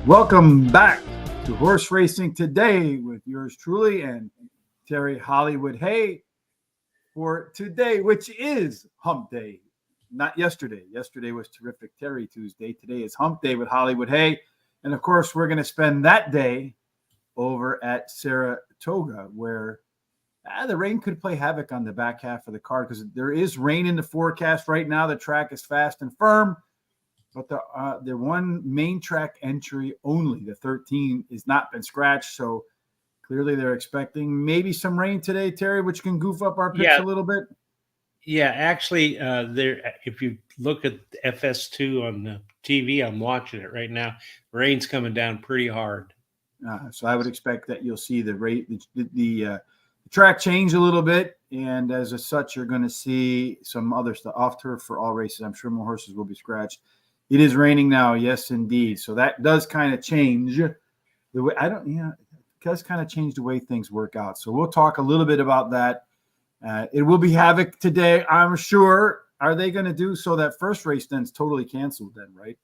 Welcome back to Horse Racing Today with yours truly and Terry Hollywood Hay for today, which is Hump Day. Not yesterday. Yesterday was Terrific Terry Tuesday. Today is Hump Day with Hollywood Hay. And of course, we're going to spend that day over at Saratoga, where the rain could play havoc on the back half of the card because there is rain in the forecast right now. The track is fast and firm. But the one main track entry only, the 13, has not been scratched. So clearly they're expecting maybe some rain today, Terry, which can goof up our picks a little bit. Yeah, actually, if you look at FS2 on the TV, I'm watching it right now. Rain's coming down pretty hard. So I would expect that you'll see the track change a little bit. And as such, you're going to see some other stuff off turf for all races. I'm sure more horses will be scratched. It is raining now, yes, indeed. So that does kind of change the way it does kind of change the way things work out. So we'll talk a little bit about that. It will be havoc today, I'm sure. Are they going to do so? That first race then's totally canceled, then, right?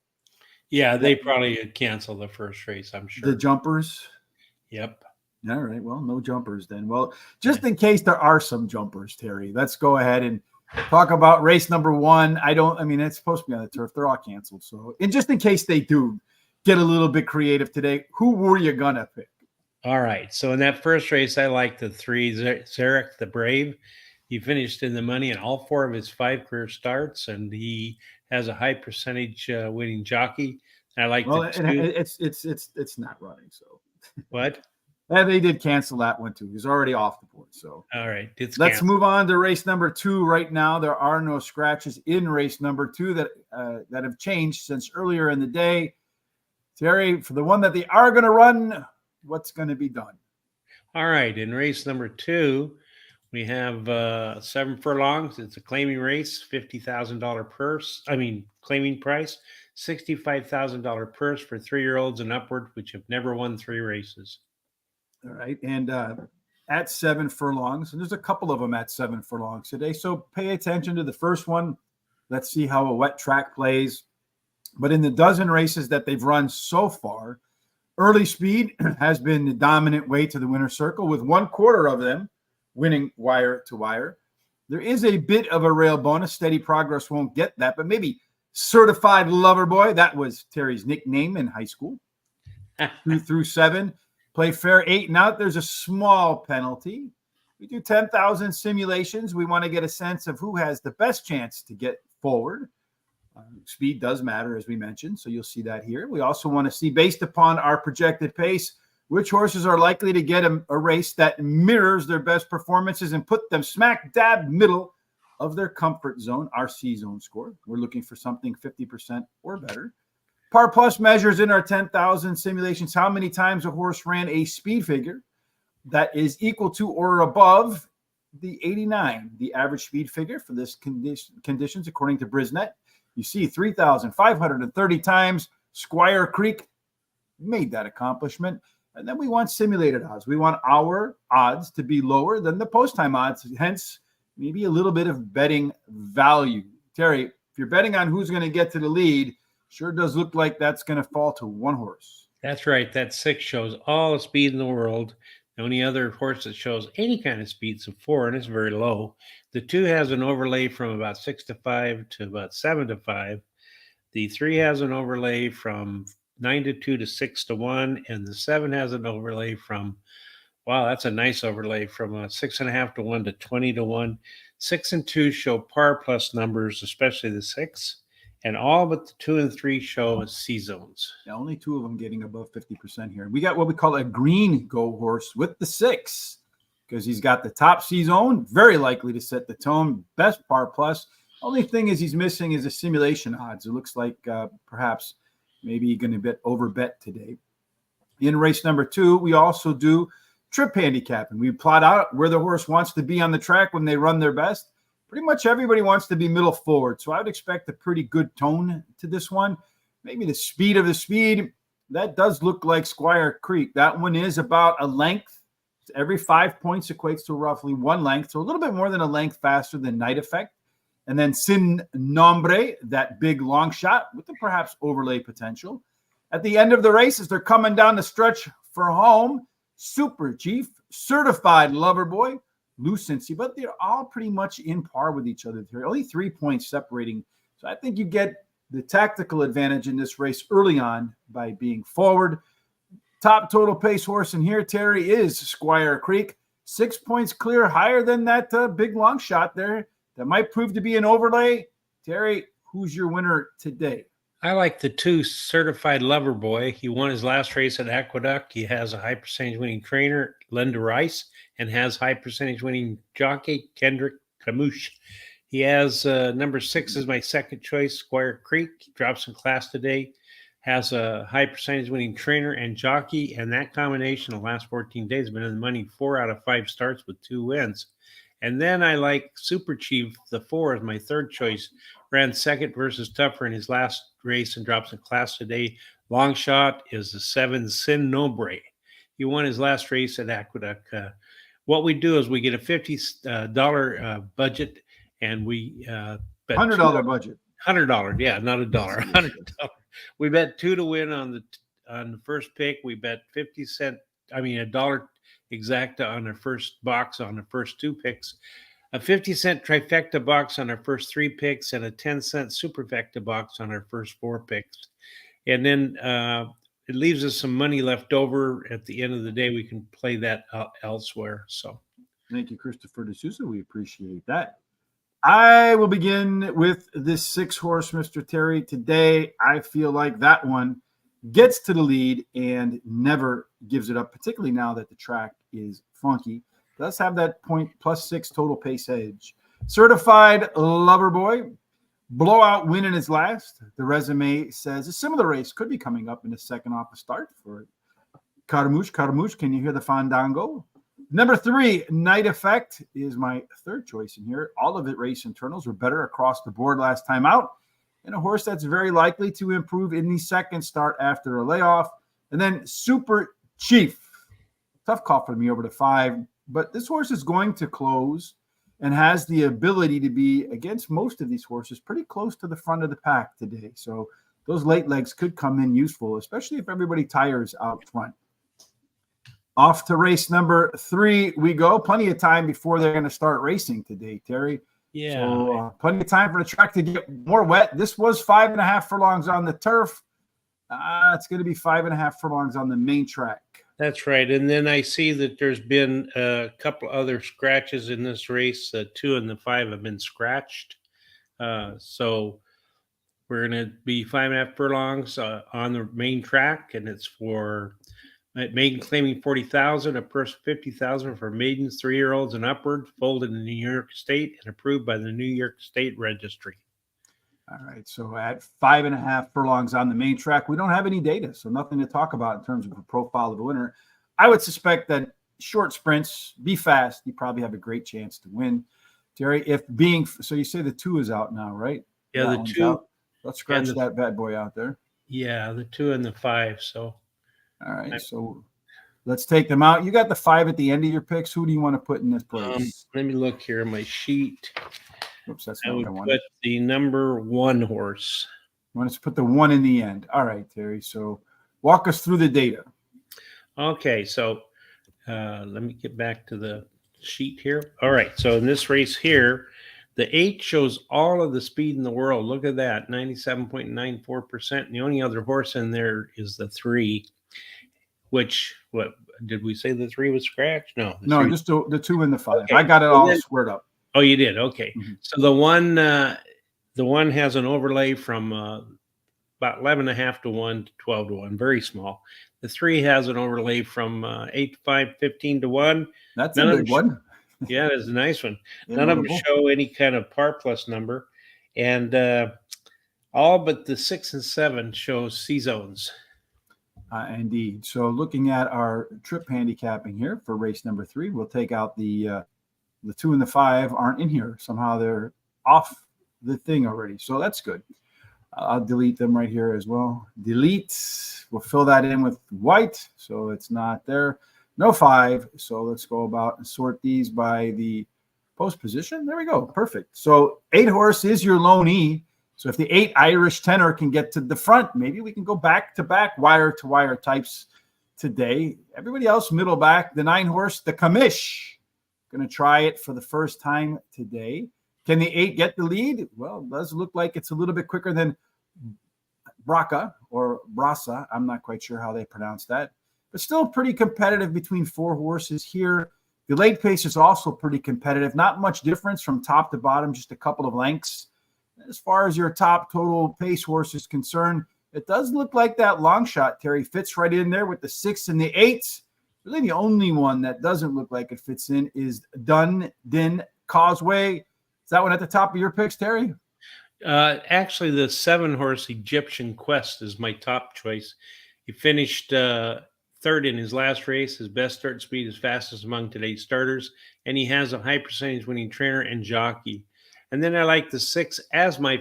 Yeah, they probably cancel the first race, I'm sure. The jumpers. Yep. All right. Well, no jumpers then. Well, just in case there are some jumpers, Terry, let's go ahead and talk about race number 1. It's supposed to be on the turf. They're all canceled. So, and just in case they do get a little bit creative today, who were you going to pick? All right. So in that first race, I like the 3, Zarek the Brave. He finished in the money in all 4 of his 5 career starts, and he has a high percentage winning jockey. I like the 2. It's not running. So what? They did cancel that one too. He's already off the board. So all right, let's move on to race number 2. Right now, there are no scratches in race number 2 that have changed since earlier in the day. Terry, for the one that they are going to run, what's going to be done? All right, in race number 2, we have 7 furlongs. It's a claiming race, $50,000 purse. Claiming price, $65,000 purse for 3-year-olds and upward, which have never won 3 races. All right. And at 7 furlongs, and there's a couple of them at 7 furlongs today. So pay attention to the first one. Let's see how a wet track plays. But in the dozen races that they've run so far, early speed has been the dominant way to the winner's circle, with 1/4 of them winning wire to wire. There is a bit of a rail bonus. Steady Progress won't get that, but maybe Certified Lover Boy. That was Terry's nickname in high school. 2 through 7. Play fair 8 and out. There's a small penalty. We do 10,000 simulations. We want to get a sense of who has the best chance to get forward. Speed does matter, as we mentioned, so you'll see that here. We also want to see, based upon our projected pace, which horses are likely to get a race that mirrors their best performances and put them smack dab middle of their comfort zone, our C-zone score. We're looking for something 50% or better. Par Plus measures in our 10,000 simulations how many times a horse ran a speed figure that is equal to or above the 89, the average speed figure for this conditions, according to Brisnet. You see 3,530 times. Squire Creek made that accomplishment. And then we want simulated odds. We want our odds to be lower than the post-time odds, hence maybe a little bit of betting value. Terry, if you're betting on who's going to get to the lead, sure does look like that's going to fall to 1 horse. That's right. That 6 shows all the speed in the world. The only other horse that shows any kind of speed is a 4, and it's very low. The 2 has an overlay from about 6 to 5 to about 7 to 5. The 3 has an overlay from 9 to 2 to 6 to 1, and the 7 has an overlay from, wow, that's a nice overlay, from 6.5 to 1 to 20 to 1. 6 and 2 show Par Plus numbers, especially the 6. And all but the 2 and 3 show C zones. Yeah, only 2 of them getting above 50% here. We got what we call a green go horse with the 6, because he's got the top C zone, very likely to set the tone, best Par Plus. Only thing is he's missing is a simulation odds. It looks like perhaps maybe going to over bet today. In race number 2, we also do trip handicap, and we plot out where the horse wants to be on the track when they run their best. pretty much everybody wants to be middle forward. So I would expect a pretty good tone to this one. Maybe the speed of the speed, that does look like Squire Creek. That one is about a length. Every 5 points equates to roughly 1 length. So a little bit more than a length faster than Night Effect. And then Sin Nombre, that big long shot with the perhaps overlay potential. At the end of the race, as they're coming down the stretch for home, Super Chief, Certified Lover Boy, Lucency, but they're all pretty much in par with each other. There are only 3 points separating. So I think you get the tactical advantage in this race early on by being forward. Top total pace horse in here, Terry, is Squire Creek. 6 points clear, higher than that big long shot there. That might prove to be an overlay. Terry, who's your winner today? I like the 2 Certified Lover Boy. He won his last race at Aqueduct. He has a high percentage winning trainer, Linda Rice, and has high percentage winning jockey, Kendrick Camouche. He has number 6 is my second choice, Squire Creek. He drops in class today. Has a high percentage winning trainer and jockey, and that combination the last 14 days has been in the money 4 out of 5 starts with 2 wins. And then I like Super Chief, the 4 is my third choice. Ran second versus Tougher in his last race and drops in class today. Long shot is the 7 Sin Nombre. He won his last race at Aqueduct. What we do is we get a $50 budget, and we bet $100 budget. $100, yeah, not a dollar. $100. We bet 2 to win on the first pick. We bet a dollar exacta on our first box on the first 2 picks, a 50-cent trifecta box on our first 3 picks, and a 10-cent superfecta box on our first 4 picks. And then it leaves us some money left over at the end of the day. We can play that elsewhere. So thank you, Christopher D'Souza. We appreciate that. I will begin with this 6-horse, Mr. Terry. Today, I feel like that one gets to the lead and never gives it up, particularly now that the track is funky. Does have that point +6 total pace edge. Certified Lover Boy, blowout win in his last. The resume says a similar race could be coming up in the second off the start for Caramouche. Caramouche, can you hear the fandango? Number 3, Night Effect, is my third choice in here. All of it race internals were better across the board last time out. And a horse that's very likely to improve in the second start after a layoff. And then Super Chief. Tough call for me over to 5. But this horse is going to close and has the ability to be, against most of these horses, pretty close to the front of the pack today. So those late legs could come in useful, especially if everybody tires out front. Off to race number 3 we go. Plenty of time before they're going to start racing today, Terry. yeah, So plenty of time for the track to get more wet. This was 5.5 furlongs on the turf. It's going to be 5.5 furlongs on the main track. that's right. And then I see that there's been a couple other scratches in this race. 2 and the 5 have been scratched. So we're going to be 5.5 furlongs on the main track, and it's for maiden claiming 40,000, a purse 50,000 for maidens 3-year-olds and upward, folded in New York State and approved by the New York State Registry. All right, so at 5.5 furlongs on the main track, we don't have any data, so nothing to talk about in terms of a profile of the winner. I would suspect that short sprints, be fast, you probably have a great chance to win. Terry, so you say the 2 is out now, right? Yeah, That the 2. out. Let's scratch that bad boy out there. Yeah, the 2 and the 5. So all right, so let's take them out. You got the 5 at the end of your picks. Who do you want to put in this place? let me look here on my sheet. Oops, that's I not would what I wanted. put the number 1 horse. You want us to put the 1 in the end. All right, Terry. So walk us through the data. Okay, so let me get back to the sheet here. All right, so in this race here, the 8 shows all of the speed in the world. Look at that, 97.94%. And the only other horse in there is the 3, which, what did we say the 3 was scratched? No. No, 3. just the 2 and the 5. Okay. I got it all squared up. Oh, you did? Okay. Mm-hmm. So the one has an overlay from about 11.5 to 1 to 12 to 1, very small. The 3 has an overlay from 8 to 5, 15 to 1. That's a big one. Yeah, that's a nice one. None of them show any kind of par plus number. And all but the 6 and 7 show C zones. Indeed. So looking at our trip handicapping here for race number 3, we'll take out the the 2 and the 5 aren't in here. Somehow they're off the thing already. So that's good. I'll delete them right here as well. Delete. We'll fill that in with white, so it's not there. No 5. So let's go about and sort these by the post position. There we go. Perfect. So 8 horse is your lone E. So if the 8 Irish tenor can get to the front, maybe we can go back-to-back wire-to-wire types today. Everybody else, middle back. The 9 horse, the Commish. Going to try it for the first time today. Can the 8 get the lead? Well, it does look like it's a little bit quicker than Braca or Brasa. I'm not quite sure how they pronounce that. But still pretty competitive between 4 horses here. The late pace is also pretty competitive. Not much difference from top to bottom, just a couple of lengths. As far as your top total pace horse is concerned, it does look like that long shot, Terry, fits right in there with the 6 and the 8. Really the only one that doesn't look like it fits in is Din Causeway. Is that one at the top of your picks, Terry? Actually, the 7 horse Egyptian Quest is my top choice. He finished third in his last race. His best start speed is fastest among today's starters, and he has a high percentage winning trainer and jockey. And then I like the 6 as my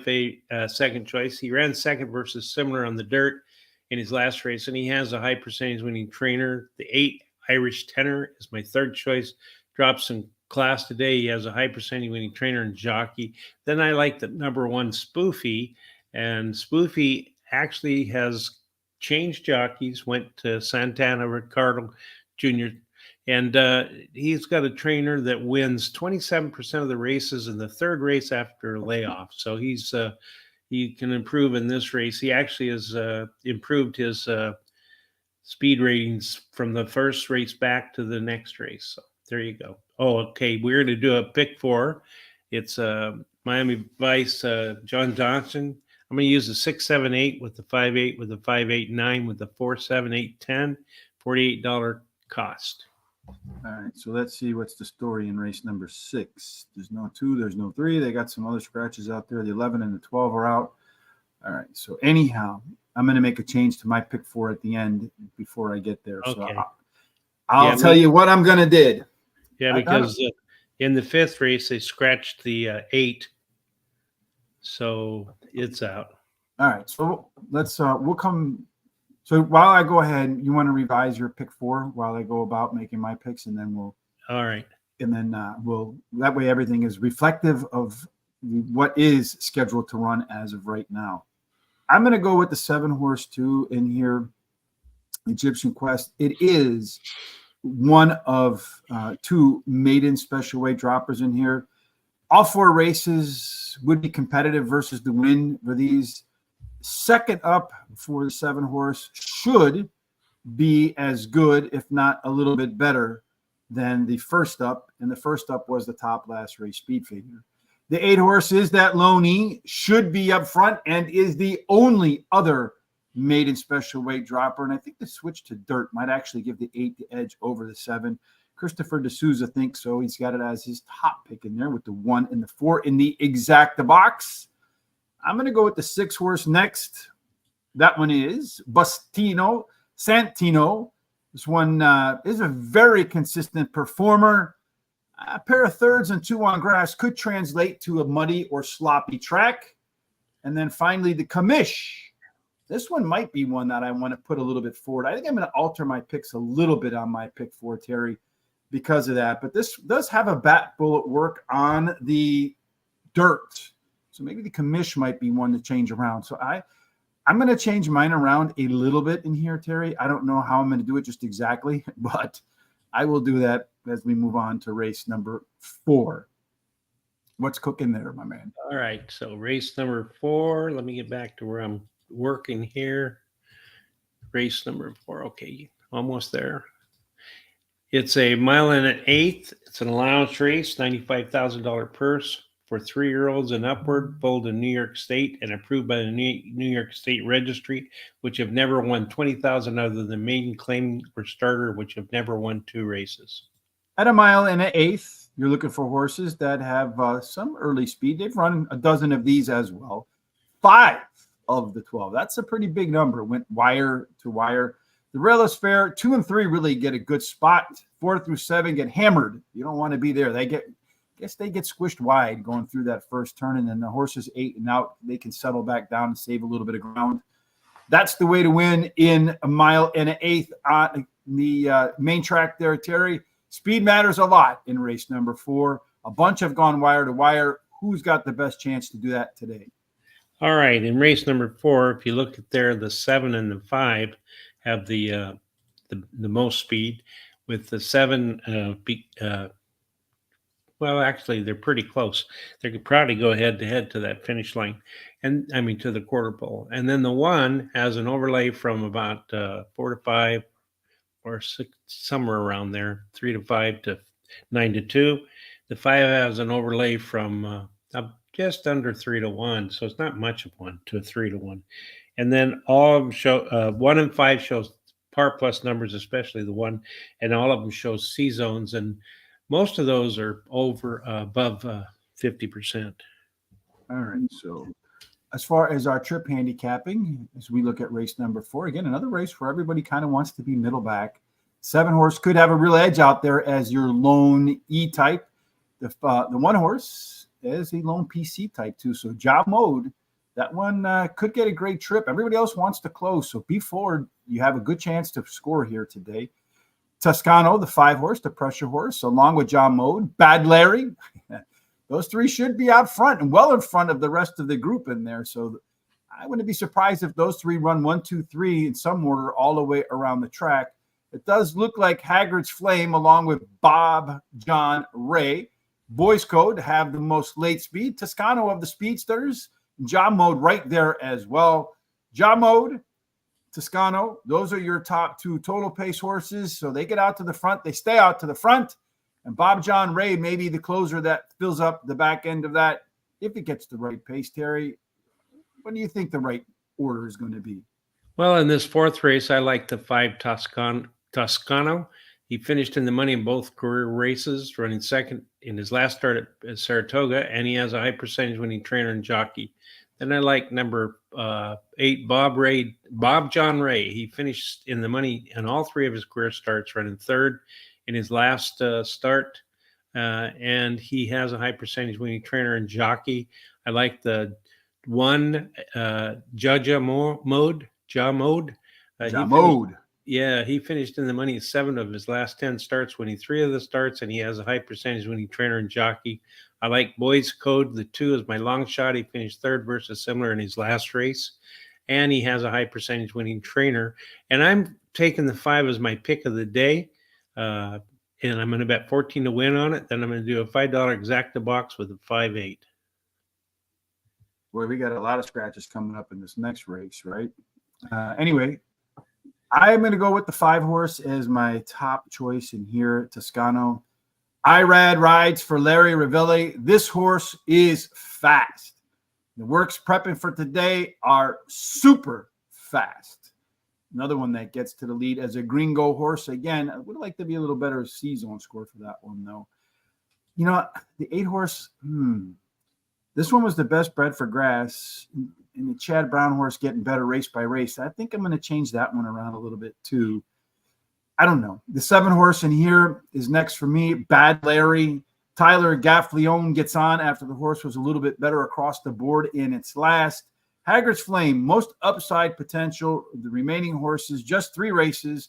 second choice. He ran second versus similar on the dirt in his last race, and he has a high percentage winning trainer. The 8 Irish tenor is my third choice. Drops in class today. He has a high percentage winning trainer and jockey. Then I like the number 1 Spoofy, and Spoofy actually has changed jockeys, went to Santana Ricardo Jr., and he's got a trainer that wins 27% of the races in the third race after a layoff. So he can improve in this race. He actually has improved his speed ratings from the first race back to the next race. So there you go. Oh, okay. We're going to do a pick 4. It's Miami Vice John Johnson. I'm going to use the 6, 7, 8 with the 5, 8 with the 5, 8, 9 with the 4, 7, 8, 10, $48 cost. All right, so let's see what's the story in race number 6. There's no 2, there's no 3. They got some other scratches out there. The 11 and the 12 are out. All right, so anyhow, I'm going to make a change to my pick 4 at the end before I get there. Okay. So I'll tell you what I'm going to do. Yeah, because in the 5th race, they scratched the 8. So it's out. All right, so let's we'll come. So while I go ahead, you want to revise your pick 4 while I go about making my picks, and then we'll. All right. And then we'll that way everything is reflective of what is scheduled to run as of right now. I'm going to go with the 7 horse 2 in here, Egyptian Quest. It is one of 2 maiden special weight droppers in here. All 4 races would be competitive versus the win for these. Second up for the 7 horse should be as good, if not a little bit better, than the first up. And the first up was the top last race speed figure. The 8 horse is that lone E, should be up front, and is the only other maiden special weight dropper. And I think the switch to dirt might actually give the 8 the edge over the 7. Christopher D'Souza thinks so. He's got it as his top pick in there with the 1 and the 4 in the exacta box. I'm going to go with the 6 horse next. That one is Bustino Santino. This one is a very consistent performer. A pair of thirds and 2 on grass could translate to a muddy or sloppy track. And then finally, the Commish. This one might be one that I want to put a little bit forward. I think I'm going to alter my picks a little bit on my pick 4, Terry, because of that. But this does have a bat bullet work on the dirt. So maybe the Commish might be one to change around. So I'm going to change mine around a little bit in here, Terry. I don't know how I'm going to do it just exactly, but I will do that as we move on to race number 4. What's cooking there, my man? All right. So race number 4. Let me get back to where I'm working here. Race number 4. Okay. Almost there. It's a 1 1/8 miles. It's an allowance race, $95,000 purse for 3-year-olds and upward, pulled in New York State and approved by the New York State Registry, which have never won $20,000 other than maiden, claim, or starter, which have never won 2 races. At 1 1/8 miles, you're looking for horses that have some early speed. They've run a dozen of these as well. 5 of the 12. That's a pretty big number. Went wire to wire. The rail is fair. 2 and 3 really get a good spot. 4 through 7 get hammered. You don't want to be there. They get guess they get squished wide going through that first turn, and then the horses 8 and out, they can settle back down and save a little bit of ground. That's the way to win in a mile and an eighth on the main track there, Terry. Speed matters a lot in race number 4. A bunch have gone wire to wire. Who's got the best chance to do that today? All right, in race number 4, if you look at there, the 7 and the 5 have the most speed, with the 7 well, actually, they're pretty close. They could probably go head to head to that finish line, and I mean to the quarter pole. And then the 1 has an overlay from about 4 to 5 or 6, somewhere around there, 3 to 5 to 9 to 2. The 5 has an overlay from just under 3 to 1, so it's not much of 1 to 3 to 1. And then all of them show 1 and 5 shows par plus numbers, especially the 1, and all of them show C zones, and most of those are above 50%. All right. So as far as our trip handicapping, as we look at race number 4, again, another race where everybody kind of wants to be middle back. 7 horse could have a real edge out there as your lone E type. The 1 horse is a lone PC type too. So job mode, that one could get a great trip. Everybody else wants to close. So be forward. You have a good chance to score here today. Toscano, the 5 horse, the pressure horse, along with John Mode, Bad Larry. Those 3 should be out front and well in front of the rest of the group in there. So I wouldn't be surprised if those 3 run 1, 2, 3 in some order all the way around the track. It does look like Haggard's Flame, along with Bob John Ray, Boys Code have the most late speed. Toscano of the speedsters, John Mode right there as well. John Mode, Toscano, those are your top 2 total pace horses. So they get out to the front. They stay out to the front. And Bob John Ray may be the closer that fills up the back end of that if it gets the right pace. Terry, what do you think the right order is going to be? Well, in this 4th race, I like the 5 Toscano. He finished in the money in both career races, running second in his last start at Saratoga, and he has a high percentage winning trainer and jockey. Then I like number 8, Bob John Ray. He finished in the money in all 3 of his career starts, running 3rd in his last start, and he has a high percentage winning trainer and jockey. I like the 1 Ja Mode. He finished in the money 7 of his last 10 starts, winning 3 of the starts, and he has a high percentage winning trainer and jockey. I like Boys Code. The 2 is my long shot. He finished 3rd versus similar in his last race, and he has a high percentage winning trainer. And I'm taking the 5 as my pick of the day, and I'm going to bet 14 to win on it. Then I'm going to do a $5 exacta box with a 5-8. Boy, we got a lot of scratches coming up in this next race, right? Anyway, I'm going to go with the 5 horse as my top choice in here, Toscano. IRAD rides for Larry Ravelli. This horse is fast. The works prepping for today are super fast. Another one that gets to the lead as a Gringo horse. Again, I would like to be a little better C-zone score for that one, though. You know, the 8 horse, this one was the best bred for grass. And the Chad Brown horse getting better race by race. I think I'm going to change that one around a little bit too. I don't know. The 7 horse in here is next for me. Bad Larry. Tyler Gaffleone gets on after the horse was a little bit better across the board in its last. Haggard's Flame, most upside potential. The remaining horses, just 3 races.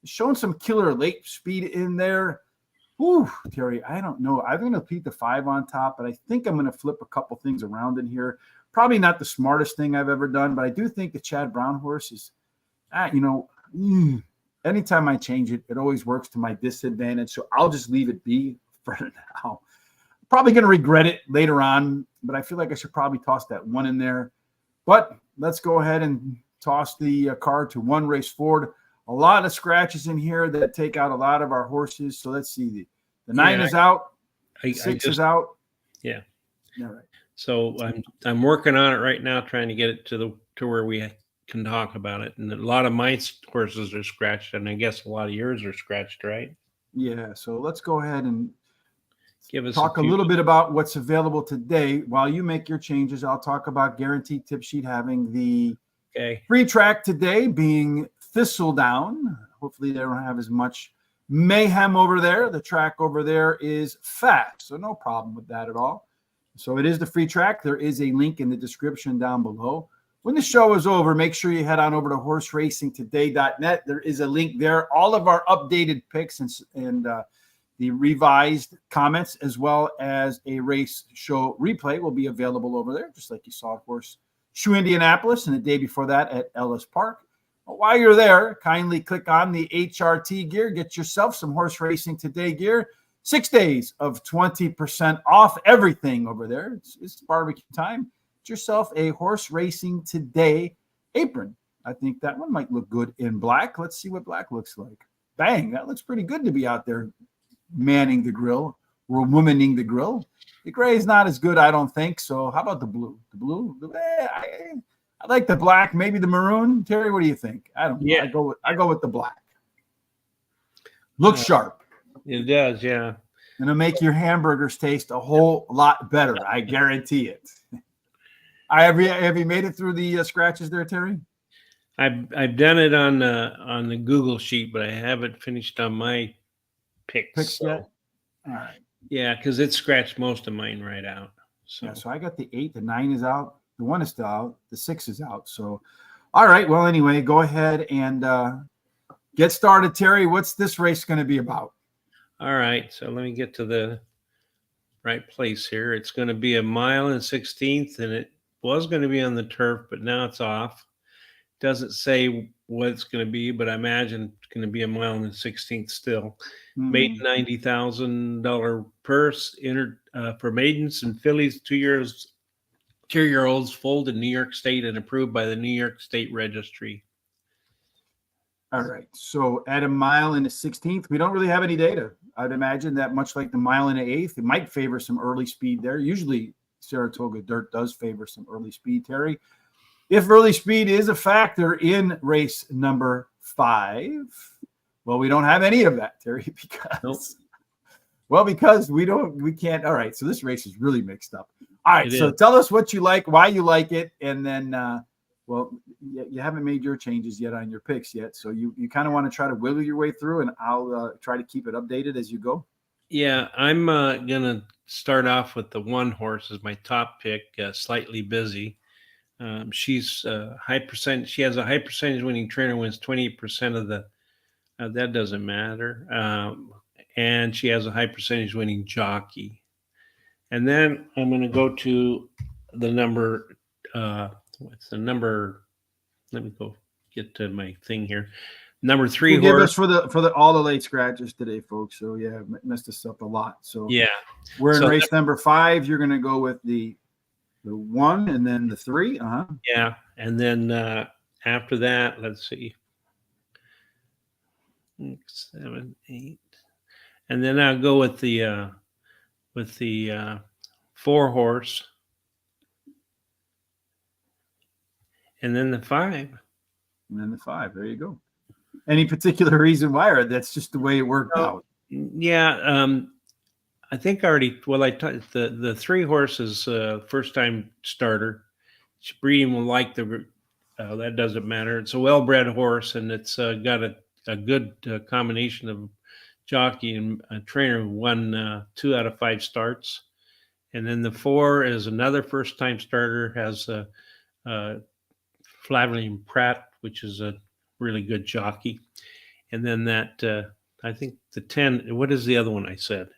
Showing some killer late speed in there. Ooh, Terry, I don't know. I'm going to keep the 5 on top, but I think I'm going to flip a couple things around in here. Probably not the smartest thing I've ever done, but I do think the Chad Brown horse is, anytime I change it, it always works to my disadvantage. So I'll just leave it be for now. Probably going to regret it later on, but I feel like I should probably toss that 1 in there. But let's go ahead and toss the card to 1 race forward. A lot of scratches in here that take out a lot of our horses. So let's see. The 9 is out. 6 is out. Yeah. All right. So I'm working on it right now, trying to get it to where we can talk about it. And a lot of my horses are scratched, and I guess a lot of yours are scratched, right? Yeah. So let's go ahead and talk a little bit about what's available today. While you make your changes, I'll talk about Guaranteed Tip Sheet having the free track today being Thistledown. Hopefully they don't have as much mayhem over there. The track over there is fast, so no problem with that at all. So it is the free track. There is a link in the description down below. When the show is over, make sure you head on over to horseracingtoday.net. There is a link there. All of our updated picks and the revised comments, as well as a race show replay, will be available over there, just like you saw, of course, Shoe Indianapolis, and the day before that at Ellis Park. But while you're there, kindly click on the HRT gear. Get yourself some Horse Racing Today gear. 6 days of 20% off everything over there. It's barbecue time. Get yourself a Horse Racing Today apron. I think that one might look good in black. Let's see what black looks like. Bang, that looks pretty good to be out there manning the grill or womaning the grill. The gray is not as good, I don't think. So how about the blue? The blue? I like the black, maybe the maroon. Terry, what do you think? I don't know. Yeah. I go with the black. Looks sharp. It does, yeah. And it'll make your hamburgers taste a whole lot better. I guarantee it. Have you made it through the scratches there, Terry? I've done it on the Google sheet, but I haven't finished on my picks Yet? All right. Yeah, because it scratched most of mine right out. So yeah, so I got the 8, the 9 is out, the 1 is still out, the 6 is out. So, all right. Well, anyway, go ahead and get started, Terry. What's this race going to be about? All right. So let me get to the right place here. It's going to be a 1.16 miles, and it was going to be on the turf, but now it's off. Doesn't say what it's going to be, but I imagine it's going to be a 1.16 miles still. Made $90,000 purse for maidens and fillies, 2-year-olds, foaled in New York State and approved by the New York State Registry. All right. So at 1.16 miles, we don't really have any data. I'd imagine that much like the 1.125 miles, it might favor some early speed there. Usually Saratoga dirt does favor some early speed, Terry. If early speed is a factor in race number 5, well, we don't have any of that, Terry, because we can't. All right. So this race is really mixed up. All right. So tell us what you like, why you like it. And then, you haven't made your changes yet on your picks yet. So you kind of want to try to wiggle your way through, and I'll try to keep it updated as you go. Yeah. I'm going to start off with the 1 horse as my top pick, Slightly Busy. She's high percent. She has a high percentage winning trainer, wins 28% of the. That doesn't matter. And she has a high percentage winning jockey. And then I'm going to go to the number. What's the number? Let me go get to my thing here. Number 3 Forgive horse us for all the late scratches today, folks. So yeah, messed us up a lot. So yeah, we're in race number 5. You're going to go with the 1 and then the 3. Yeah, and then after that, let's see, 6, 7, 8, and then I'll go with the 4 horse, and then the 5, and then the 5. There you go. Any particular reason why, or that's just the way it worked out? Yeah, I think I already. Well, the 3 horses, first time starter. Breeding will like the. That doesn't matter. It's a well-bred horse, and it's got a good combination of jockey and trainer. Won 2 out of 5 starts, and then the 4 is another first-time starter. Has Flavien Prat, which is a really good jockey, and then that I think the 10. What is the other one I said?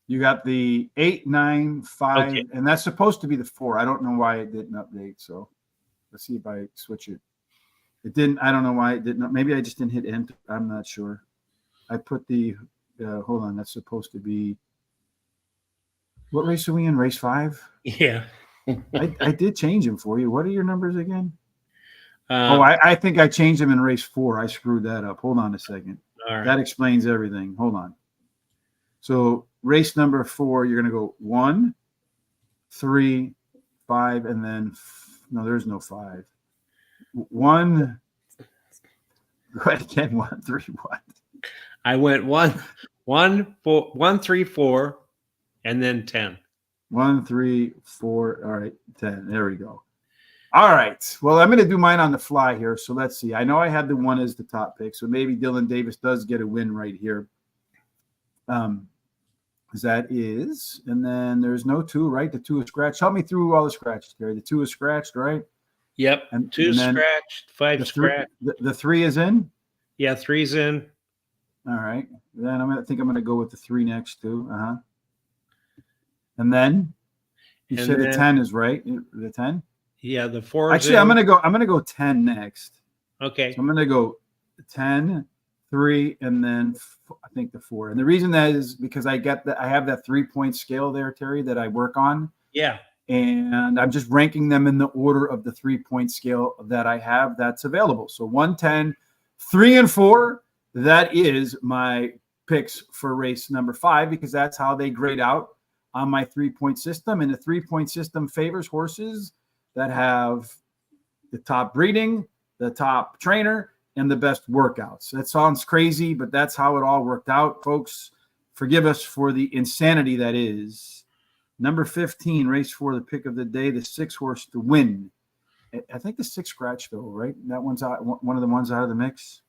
You got the 8, 9, 5, okay. And that's supposed to be the 4. I don't know why it didn't update. So let's see if I switch it. It didn't. I don't know why it didn't. Maybe I just didn't hit enter. I'm not sure. I put the. Hold on. That's supposed to be. What race are we in? Race 5. Yeah. I did change them for you. What are your numbers again? I think I changed them in race 4. I screwed that up. Hold on a second. All right. That explains everything. Hold on. So race number 4, you're going to go 1, 3, 5, and then no, there's no 5. 1. Go ahead again. 1, 3, 1. I went 1, 4, 1, 3, 4, and then 10. 1, 3, 4. All right, 10. There we go. All right. Well, I'm going to do mine on the fly here. So let's see. I know I had the 1 as the top pick. So maybe Dylan Davis does get a win right here. That is, and then there's no 2, right? The 2 is scratched. Help me through all the scratches, Terry. The 2 is scratched, right? Yep. And 2 then scratched, 5 the 3, scratched. the 3 is in. Yeah, 3's in. All right. Then I think I'm gonna go with the 3 next too. And then you And say the then 10 is right. The 10. yeah, the 4's Actually, in. I'm gonna go 10 next. Okay. So I'm gonna go 10, 3, and then I think the 4. And the reason that is because I have that 3-point scale there, Terry, that I work on. Yeah. And I'm just ranking them in the order of the 3-point scale that I have that's available. So 1, 10, 3, and 4. That is my picks for race number 5 because that's how they grade out on my 3-point system. And the 3-point system favors horses that have the top breeding, the top trainer, and the best workouts. That sounds crazy, but that's how it all worked out, folks. Forgive us for the insanity that is. Number 15, race 4, the pick of the day, the 6 horse to win. I think the 6 scratch though, right? That one's out, one of the ones out of the mix.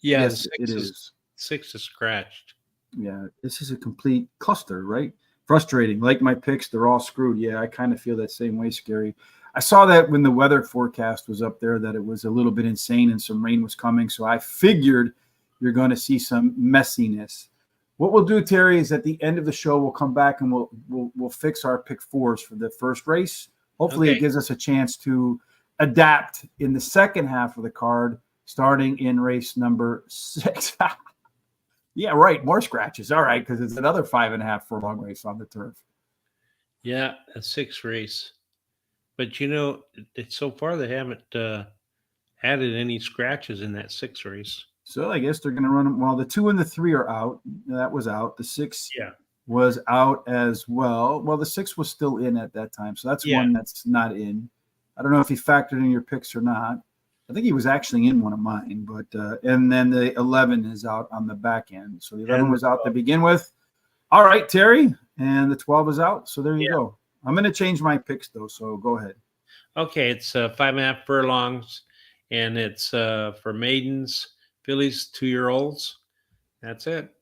Yeah, Yes, the 6 it is. 6 is scratched. Yeah, this is a complete cluster, right? Frustrating. Like my picks, they're all screwed. Yeah, I kind of feel that same way, Scary. I saw that when the weather forecast was up there that it was a little bit insane and some rain was coming. So I figured you're going to see some messiness. What we'll do, Terry, is at the end of the show, we'll come back and we'll fix our pick 4s for the first race. Hopefully Okay. it gives us a chance to adapt in the second half of the card, starting in race number 6. Yeah, right. More scratches. All right, because it's another 5.5 furlong race on the turf. Yeah, a 6 race. But it's so far they haven't added any scratches in that 6 race. So I guess they're going to run them. Well, the 2 and the 3 are out. That was out. The 6 Yeah. was out as well. Well, the 6 was still in at that time. So that's one that's not in. I don't know if he factored in your picks or not. I think he was actually in one of mine. But and then the 11 is out on the back end. So the 11 was out to begin with. All right, Terry. And the 12 is out. So there you go. I'm going to change my picks, though. So go ahead. Okay, it's 5.5 furlongs, and it's for maidens, fillies, 2-year-olds. That's it.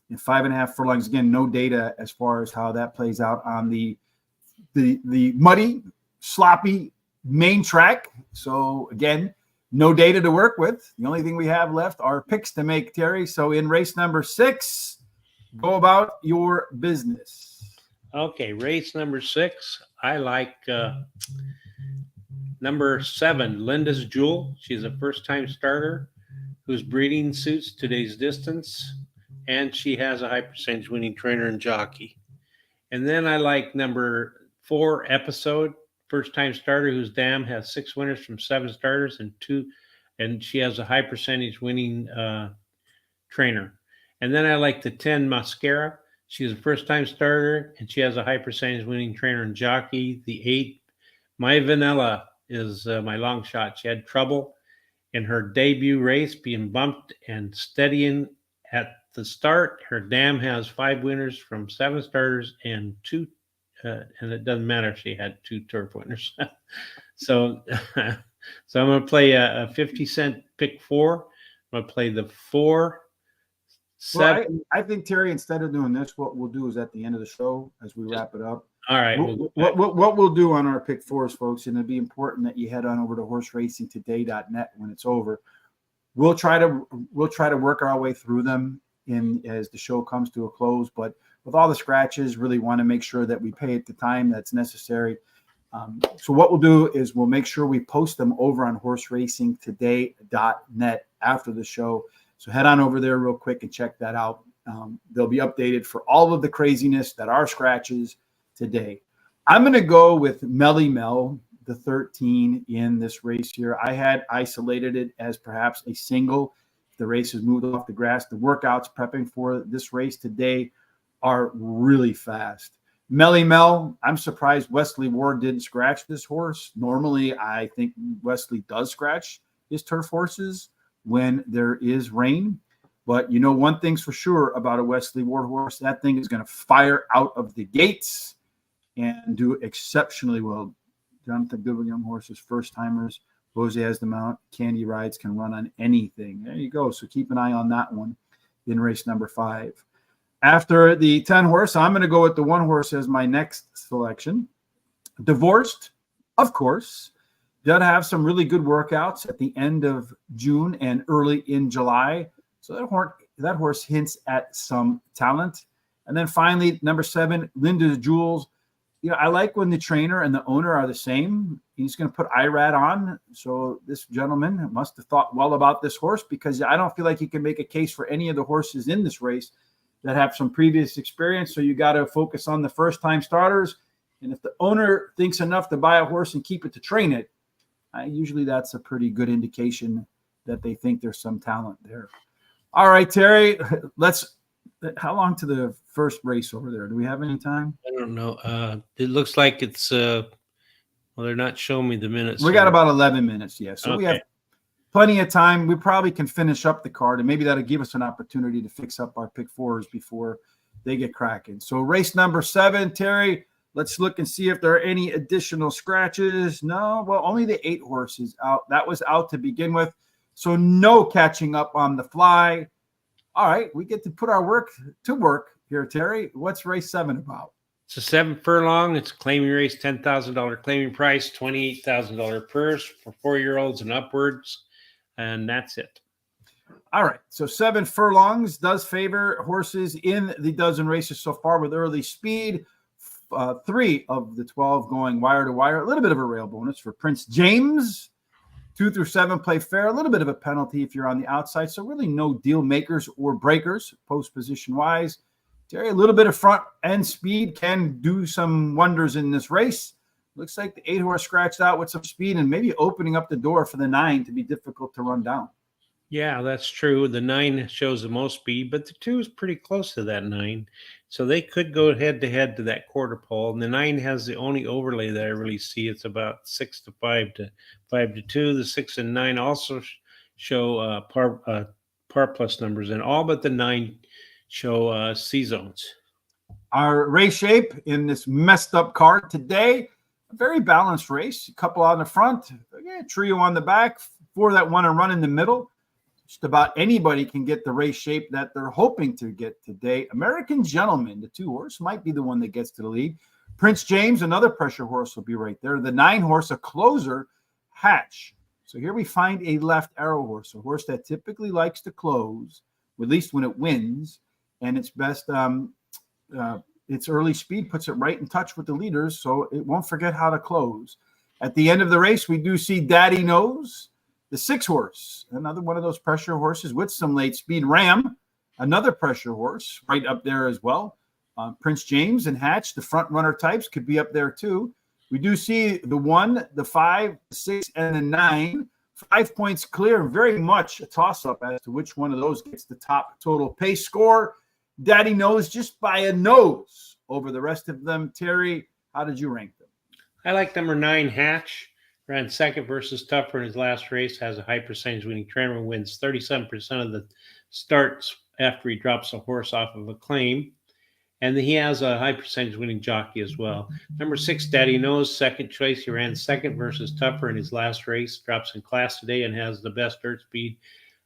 And 5.5 furlongs. Again, no data as far as how that plays out on the muddy, sloppy main track. So again, no data to work with. The only thing we have left are picks to make, Terry. So in race number 6, go about your business. Okay, race number 6. I like number 7, Linda's Jewel. She's a first-time starter whose breeding suits today's distance, and she has a high percentage winning trainer and jockey. And then I like number 4, Episode, first-time starter whose dam has 6 winners from 7 starters and she has a high percentage winning trainer. And then I like the 10, Mascara. She's a first-time starter, and she has a high percentage winning trainer and jockey. The 8, My Vanilla, is my long shot. She had trouble in her debut race, being bumped and steadying at the start. Her dam has 5 winners from 7 starters and 2, and it doesn't matter if she had 2 turf winners. So I'm going to play a 50-cent pick 4. I'm going to play the 4. Well, I think, Terry, instead of doing this, what we'll do is at the end of the show, as we wrap it up. All right. What we'll do on our pick 4s, folks, and it'd be important that you head on over to horseracingtoday.net when it's over. We'll try to work our way through them as the show comes to a close. But with all the scratches, really want to make sure that we pay it the time that's necessary. So what we'll do is we'll make sure we post them over on horseracingtoday.net after the show. So head on over there real quick and check that out. They'll be updated for all of the craziness that are scratches today. I'm going to go with Melly Mel, the 13 in this race here. I had isolated it as perhaps a single. The race has moved off the grass. The workouts prepping for this race today are really fast. Melly Mel, I'm surprised Wesley Ward didn't scratch this horse. Normally, I think Wesley does scratch his turf horses when there is rain. But you know, one thing's for sure about a Wesley Ward horse, that thing is going to fire out of the gates and do exceptionally well. Jonathan Goodwin, young horses, first timers. Jose has the mount. Candy Rides can run on anything. There you go. So keep an eye on that one in race number 5. After the 10 horse, I'm going to go with the 1 horse as my next selection. Divorced, of course. Did have some really good workouts at the end of June and early in July. So that horse hints at some talent. And then finally, number 7, Linda Jules. I like when the trainer and the owner are the same. He's going to put IRAD on. So this gentleman must have thought well about this horse, because I don't feel like you can make a case for any of the horses in this race that have some previous experience. So you got to focus on the first-time starters. And if the owner thinks enough to buy a horse and keep it to train it, usually that's a pretty good indication that they think there's some talent there. All right, Terry, how long to the first race over there? Do we have any time? I don't know. It looks like it's well, they're not showing me the minutes. We got about 11 minutes, yeah. So we have plenty of time. We probably can finish up the card, and maybe that'll give us an opportunity to fix up our pick 4s before they get cracking. So race number 7, Terry, let's look and see if there are any additional scratches. No, well, only the 8 horses out. That was out to begin with. So no catching up on the fly. All right, we get to put our work to work here, Terry. What's race 7 about? It's a 7 furlong. It's a claiming race, $10,000 claiming price, $28,000 purse for 4-year-olds and upwards. And that's it. All right, so 7 furlongs does favor horses in the dozen races so far with early speed. 3 of the 12 going wire to wire. A little bit of a rail bonus for Prince James. 2 through 7 play fair. A little bit of a penalty if you're on the outside. So really no deal makers or breakers post position wise. Terry, a little bit of front end speed can do some wonders in this race. Looks like the 8 horse scratched out with some speed and maybe opening up the door for the 9 to be difficult to run down. Yeah, that's true. The 9 shows the most speed, but the 2 is pretty close to that 9. So they could go head to head to that quarter pole. And the 9 has the only overlay that I really see. It's about 6 to 5 to 5 to 2. The 6 and 9 also show par plus numbers, and all but the 9 show C zones. Our race shape in this messed up card today, a very balanced race. A couple on the front, a trio on the back, 4 that want to run in the middle. Just about anybody can get the race shape that they're hoping to get today. American Gentleman, the 2 horse, might be the one that gets to the lead. Prince James, another pressure horse, will be right there. The 9 horse, a closer, Hatch. So here we find a left arrow horse, a horse that typically likes to close, at least when it wins. And its best, its early speed puts it right in touch with the leaders, so it won't forget how to close. At the end of the race, we do see Daddy Knows, the 6 horse, another one of those pressure horses with some late speed. Ram, another pressure horse, right up there as well. Prince James and Hatch, the front runner types, could be up there too. We do see the 1, the 5, the 6, and the 9. 5 points clear, very much a toss-up as to which one of those gets the top total pace score. Daddy Knows just by a nose over the rest of them. Terry, how did you rank them? I like number 9, Hatch. Ran second versus Tougher in his last race, has a high percentage winning trend and wins 37% of the starts after he drops a horse off of a claim. And he has a high percentage winning jockey as well. Number 6, Daddy Knows, second choice. He ran second versus Tougher in his last race, drops in class today and has the best dirt speed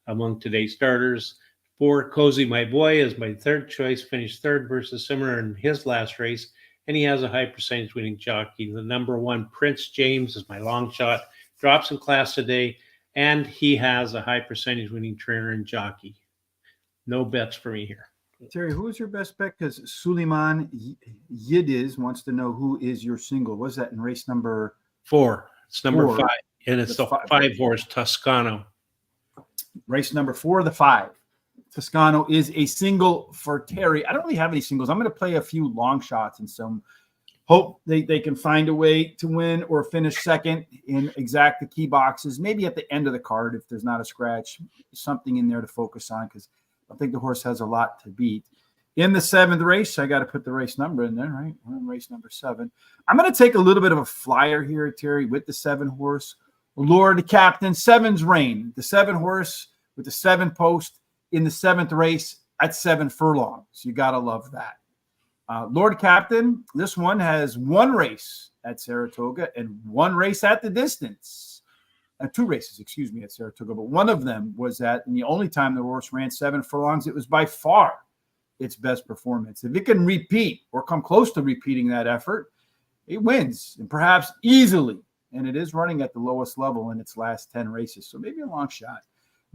among today's starters. 4, Cozy My Boy is my third choice, finished third versus Simmer in his last race, and he has a high percentage winning jockey. The number 1, Prince James, is my long shot, drops in class today, and he has a high percentage winning trainer and jockey. No bets for me here. Terry, who is your best bet? Because Suleiman Yildiz wants to know who is your single. Was that in race number 4? It's number 4, 5, and it's the 5 horse Toscano. Race number 4, the 5. Toscano is a single for Terry. I don't really have any singles. I'm going to play a few long shots and some hope they can find a way to win or finish second in exact the key boxes. Maybe at the end of the card, if there's not a scratch, something in there to focus on, because I think the horse has a lot to beat. In the 7th race, I got to put the race number in there, right? We're in race number 7. I'm going to take a little bit of a flyer here, Terry, with the 7 horse. Lord Captain, 7's reign. The 7 horse with the 7 post in the 7th race at 7 furlongs. You got to love that. Lord Captain, this one has 1 race at Saratoga and 1 race at the distance. 2 races, at Saratoga, but one of them was and the only time the horse ran 7 furlongs, it was by far its best performance. If it can repeat or come close to repeating that effort, it wins, and perhaps easily. And it is running at the lowest level in its last 10 races, so maybe a long shot.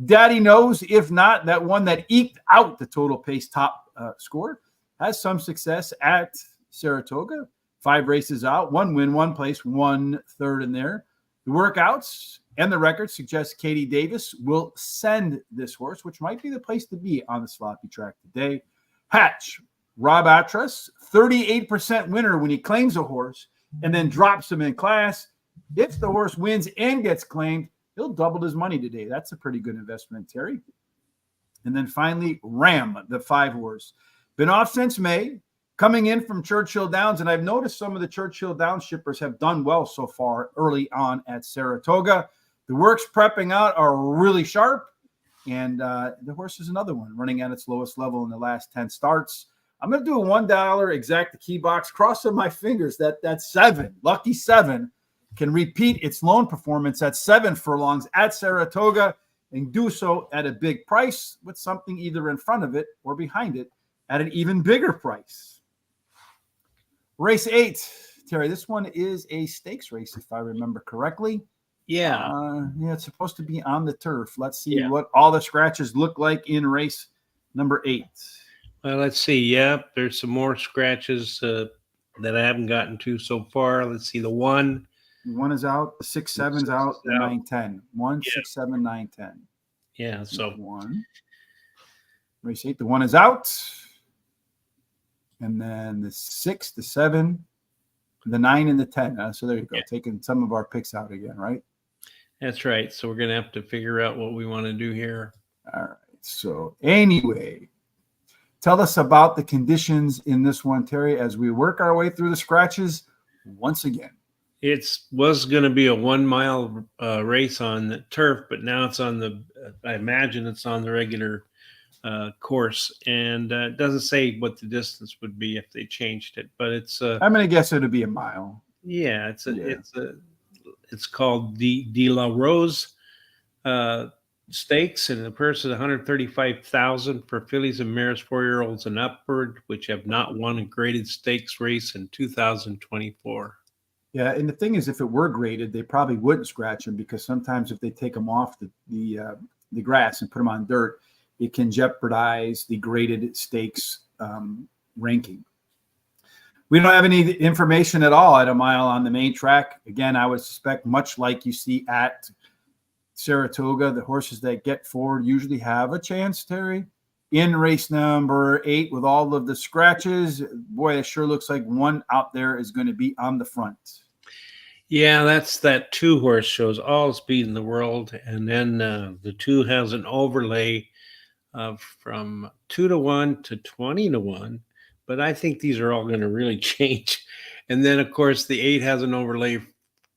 Daddy knows, if not, that one that eked out the total pace top score has some success at Saratoga. 5 races out, 1 win, 1 place, 1 third in there. The workouts and the record suggest Katie Davis will send this horse, which might be the place to be on the sloppy track today. Hatch, Rob Atras, 38% winner when he claims a horse and then drops him in class. If the horse wins and gets claimed, he'll double his money today. That's a pretty good investment, Terry. And then finally, Ram, the 5 horse. Been off since May, coming in from Churchill Downs. And I've noticed some of the Churchill Downs shippers have done well so far early on at Saratoga. The works prepping out are really sharp. And the horse is another one running at its lowest level in the last 10 starts. I'm going to do a $1 exact key box, crossing my fingers that 7, lucky 7, can repeat its lone performance at 7 furlongs at Saratoga and do so at a big price with something either in front of it or behind it at an even bigger price. Race 8, Terry, this one is a stakes race, if I remember correctly. Yeah. It's supposed to be on the turf. Let's see what all the scratches look like in race number 8. Well, let's see. Yeah, there's some more scratches that I haven't gotten to so far. Let's see. The 1. 1 is out. The 6, 7's out. The 9, 10. 1, 6, 7, 9, 10. Yeah. So 1. Race 8. The 1 is out. And then the 6, the 7, the 9, and the 10. So there you go. Yeah. Taking some of our picks out again, right? That's right. So we're going to have to figure out what we want to do here. All right. So anyway, tell us about the conditions in this one, Terry, as we work our way through the scratches once again. It was going to be a 1 mile race on the turf, but now it's on the, I imagine it's on the regular course. And it doesn't say what the distance would be if they changed it, but it's I'm going to guess it'll be a mile. Yeah, it's called De La Rose Stakes, and the purse is $135,000 for fillies and mares 4-year-olds and upward, which have not won a graded stakes race in 2024. Yeah, and the thing is, if it were graded, they probably wouldn't scratch them, because sometimes if they take them off the grass and put them on dirt, it can jeopardize the graded stakes ranking. We don't have any information at all at a mile on the main track. Again, I would suspect, much like you see at Saratoga, the horses that get forward usually have a chance, Terry. In race number 8, with all of the scratches, boy, it sure looks like one out there is going to be on the front. Yeah, that's that 2 horse, shows all the speed in the world. And then the 2 has an overlay of from 2-1 to 20-1. But I think these are all going to really change. And then, of course, the 8 has an overlay,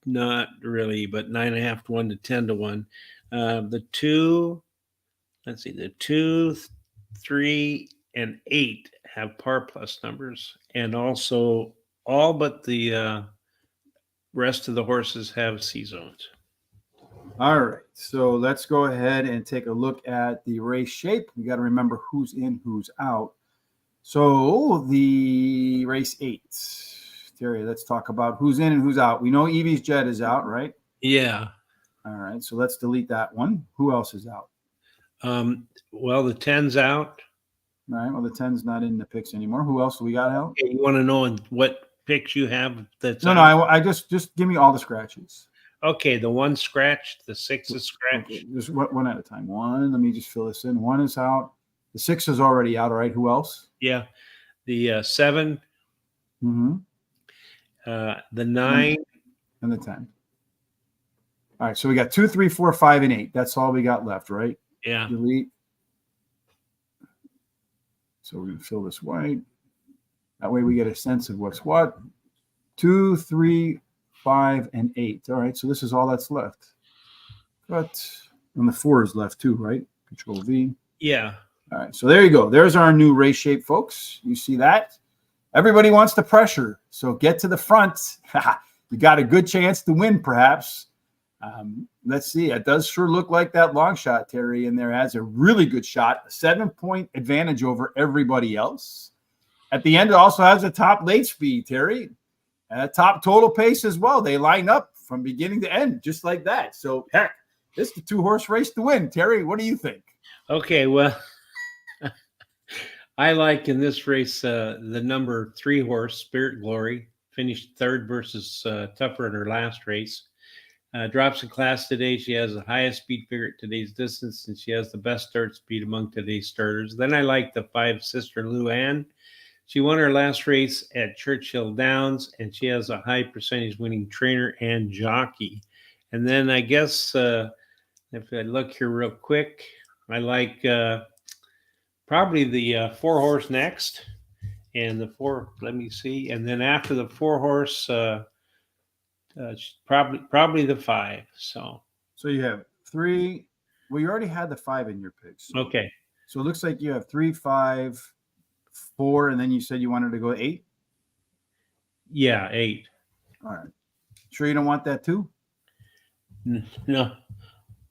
not really, but 9.5 to 1 to 10 to 1. The 2, let's see, the 2, 3, and 8 have par plus numbers. And also all but the rest of the horses have C zones. All right, so let's go ahead and take a look at the race shape. We got to remember who's in, who's out. So the race 8, Terry, let's talk about who's in and who's out. We know Evie's Jet is out, right? Yeah. All right, so let's delete that one. Who else is out? Well, the 10's out. All right, well, the 10's not in the picks anymore. Who else we got out? Okay, you want to know what picks you have? That's No, I just give me all the scratches. Okay, the 1 scratched, the 6 is scratched. Okay, just one at a time. 1, let me just fill this in. 1 is out. The 6 is already out. All right, who else? Yeah, the 7, Mm-hmm. the 9, and the 10. All right, so we got 2, 3, 4, 5, and 8. That's all we got left, right? Yeah. Delete. So we're going to fill this white. That way we get a sense of what's what. 2, 3, 5, and 8. All right, so this is all that's left. But and the 4 is left too, right? Control V. Yeah. All right, so there you go. There's our new race shape, folks. You see that? Everybody wants the pressure, so get to the front. You got a good chance to win, perhaps. Let's see. It does sure look like that long shot, Terry, in there has a really good shot, a 7-point advantage over everybody else. At the end, it also has a top late speed, Terry, and a top total pace as well. They line up from beginning to end just like that. So, heck, this is the 2-horse race to win. Terry, what do you think? Okay, well, I like in this race the number 3 horse, Spirit Glory, finished third versus Tougher in her last race. Drops in class today. She has the highest speed figure at today's distance, and she has the best start speed among today's starters. Then I like the 5 Sister Luann. She won her last race at Churchill Downs, and she has a high percentage winning trainer and jockey. And then I guess if I look here real quick, I like probably the 4 horse next, and the 4. Let me see, and then after the 4 horse, probably the 5. So you have 3. Well, you already had the 5 in your picks. Okay. So it looks like you have 3, 5, 4, and then you said you wanted to go 8. Yeah, 8. All right. Sure you don't want that too? No.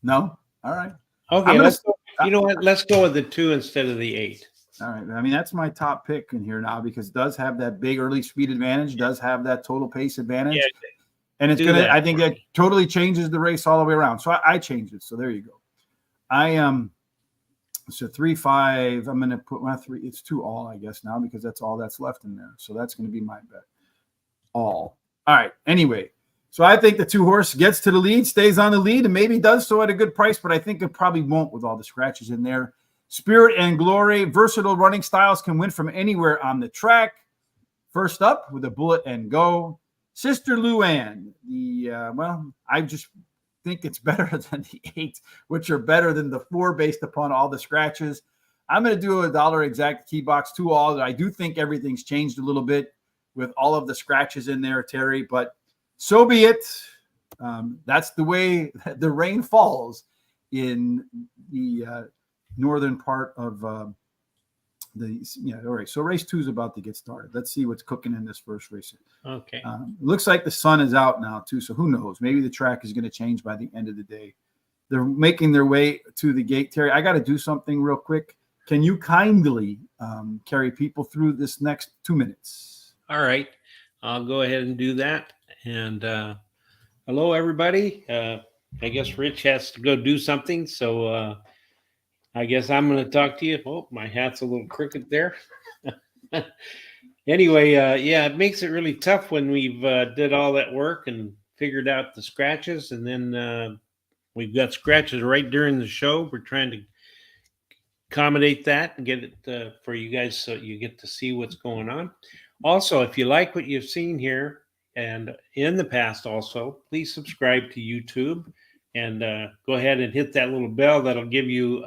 No. All right. Okay. Let's go. You know what? Let's go with the 2 instead of the 8. All right. I mean, that's my top pick in here now because it does have that big early speed advantage, does have that total pace advantage. Yeah. And it's going to, I think that totally changes the race all the way around. So I changed it. So there you go. So 3, 5, I'm going to put my 3. It's 2 all, I guess now, because that's all that's left in there. So that's going to be my bet. All right. Anyway, so I think the 2 horse gets to the lead, stays on the lead, and maybe does so at a good price, but I think it probably won't with all the scratches in there. Spirit and Glory, versatile running styles, can win from anywhere on the track. First up with a Bullet and Go. Sister Luann, I just think it's better than the 8, which are better than the 4 based upon all the scratches. I'm going to do a dollar exact key box 2 all. I do think everything's changed a little bit with all of the scratches in there, Terry, but so be it. That's the way the rain falls in the northern part of all right. So race 2 is about to get started. Let's see what's cooking in this first race. Okay. It looks like the sun is out now too. So who knows? Maybe the track is going to change by the end of the day. They're making their way to the gate. Terry, I got to do something real quick. Can you kindly carry people through this next 2 minutes? All right. I'll go ahead and do that. And hello, everybody. I guess Rich has to go do something. So I guess I'm going to talk to you. Oh, my hat's a little crooked there. Anyway, it makes it really tough when we've did all that work and figured out the scratches. And then we've got scratches right during the show. We're trying to accommodate that and get it for you guys so you get to see what's going on. Also, if you like what you've seen here and in the past also, please subscribe to YouTube and go ahead and hit that little bell. That'll give you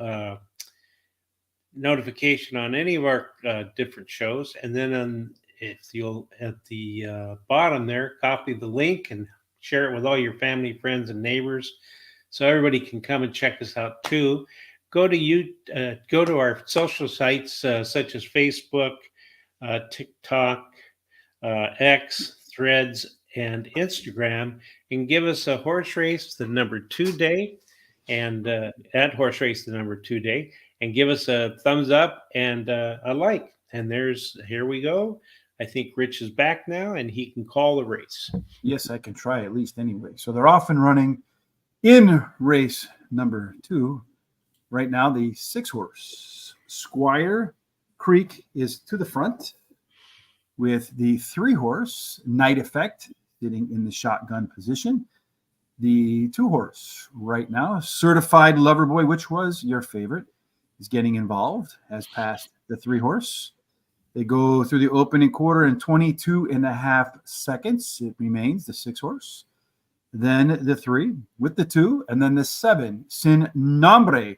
notification on any of our different shows. And then if you'll at the bottom there, copy the link and share it with all your family, friends, and neighbors so everybody can come and check us out too. Go to our social sites such as Facebook, TikTok, X, Threads, and Instagram, and give us a horse race the number 2 day, and at horse race the number 2 day, and give us a thumbs up and a like. And here we go. I think Rich is back now, and he can call the race. Yes, I can try at least anyway. So they're off and running in race number 2. Right now, the 6 horse Squire Creek is to the front with the 3 horse Night Effect sitting in the shotgun position. The 2 horse right now, Certified Loverboy, which was your favorite, is getting involved, has passed the 3 horse. They go through the opening quarter in 22.5 seconds. It remains the 6 horse. Then the 3 with the 2, and then the 7, Sin Nombre.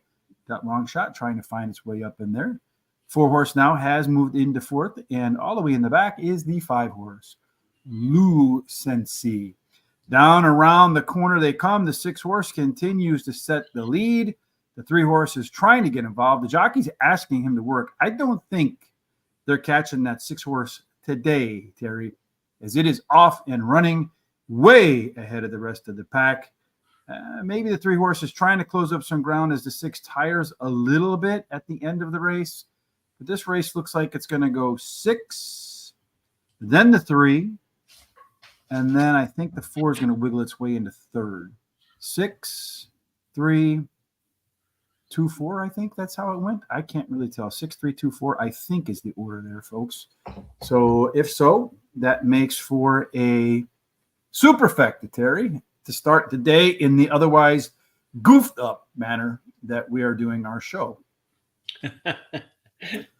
That long shot trying to find its way up in there. 4 horse now has moved into 4th, and all the way in the back is the 5 horse, Lou Sensi. Down around the corner they come. The 6 horse continues to set the lead. The 3 horse is trying to get involved. The jockey's asking him to work. I don't think they're catching that 6 horse today, Terry, as it is off and running way ahead of the rest of the pack. Maybe the 3 horses trying to close up some ground as the 6 tires a little bit at the end of the race. But this race looks like it's going to go 6, then the 3, and then I think the 4 is going to wiggle its way into third. 6, 3, 2, 4. I think that's how it went. I can't really tell. 6, 3, 2, 4. I think is the order there, folks. So if so, that makes for a superfecta, Terry, to start the day in the otherwise goofed up manner that we are doing our show.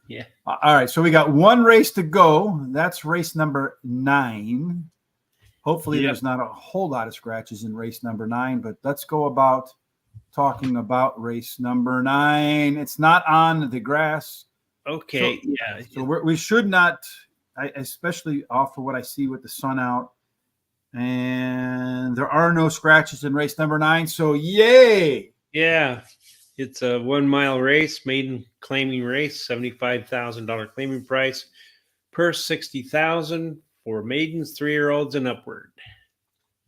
Yeah. All right. So we got one race to go. That's race number 9. Hopefully there's not a whole lot of scratches in race number 9, but let's go about talking about race number 9. It's not on the grass. Okay. So we should not, especially off of what I see with the sun out. And there are no scratches in race number 9. So yay. Yeah. It's a 1 mile race, maiden claiming race, $75,000 claiming price, purse $60,000 for maidens, 3-year-olds and upward.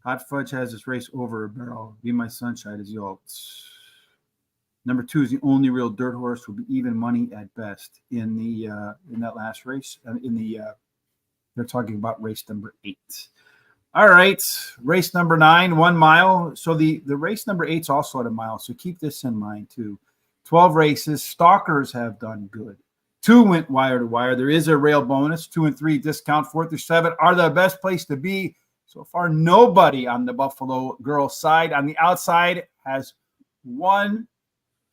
Hot Fudge has this race over a barrel. Be My Sunshine is yoked. Number 2 is the only real dirt horse. Will be even money at best in that last race. They're talking about race number 8. All right, race number 9, 1 mile. So the race number 8 is also at a mile. So keep this in mind too. 12 races. Stalkers have done good. 2 went wire to wire. There is a rail bonus. 2 and 3 discount. 4 through 7 are the best place to be. So far, nobody on the Buffalo Girls side. On the outside has won.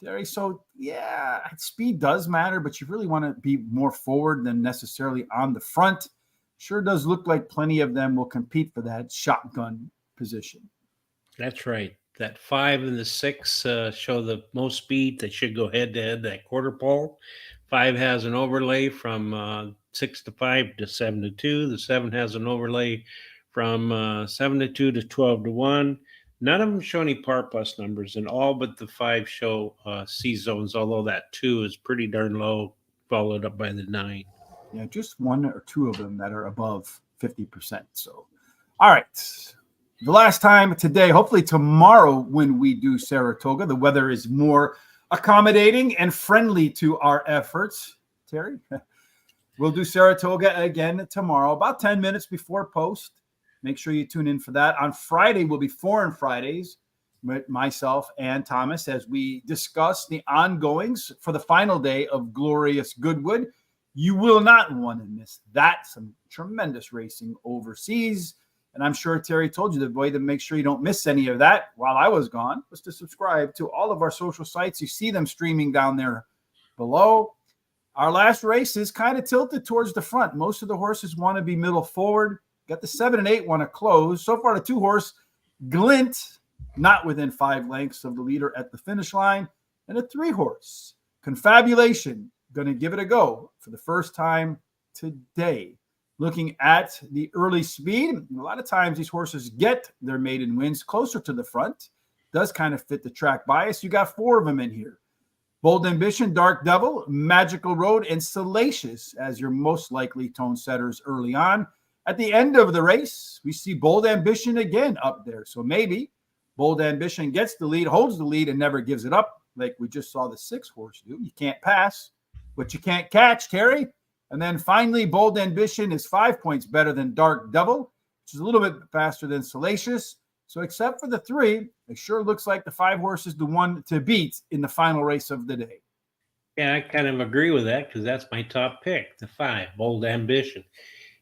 Terry, so yeah, speed does matter, but you really want to be more forward than necessarily on the front. Sure does look like plenty of them will compete for that shotgun position. That's right. That 5 and the 6 show the most speed. They should go head to head. That quarter pole. 5 has an overlay from 6 to 5 to 7 to 2. The 7 has an overlay from 7 to 2 to 12 to 1. None of them show any par plus numbers, and all but the 5 show C zones, although that 2 is pretty darn low, followed up by the 9. Yeah, just 1 or 2 of them that are above 50%. So, all right. The last time today, hopefully tomorrow when we do Saratoga, the weather is more accommodating and friendly to our efforts. Terry, we'll do Saratoga again tomorrow, about 10 minutes before post. Make sure you tune in for that. On Friday, will be Foreign Fridays with myself and Thomas as we discuss the ongoings for the final day of Glorious Goodwood. You will not want to miss that. Some tremendous racing overseas. And I'm sure Terry told you the way to make sure you don't miss any of that while I was gone was to subscribe to all of our social sites. You see them streaming down there below. Our last race is kind of tilted towards the front. Most of the horses want to be middle forward. Got the 7 and 8 want to close. So far, the 2 horse Glint, not within 5 lengths of the leader at the finish line. And a 3 horse Confabulation, going to give it a go for the first time today. Looking at the early speed, a lot of times these horses get their maiden wins closer to the front. Does kind of fit the track bias. You got 4 of them in here. Bold Ambition, Dark Devil, Magical Road, and Salacious as your most likely tone setters early on. At the end of the race, we see Bold Ambition again up there. So maybe Bold Ambition gets the lead, holds the lead, and never gives it up like we just saw the 6 horse do. You can't pass what you can't catch, Terry. And then finally, Bold Ambition is 5 points better than Dark Devil, which is a little bit faster than Salacious. So except for the 3, it sure looks like the 5 horse is the one to beat in the final race of the day. Yeah, I kind of agree with that because that's my top pick, the 5, Bold Ambition.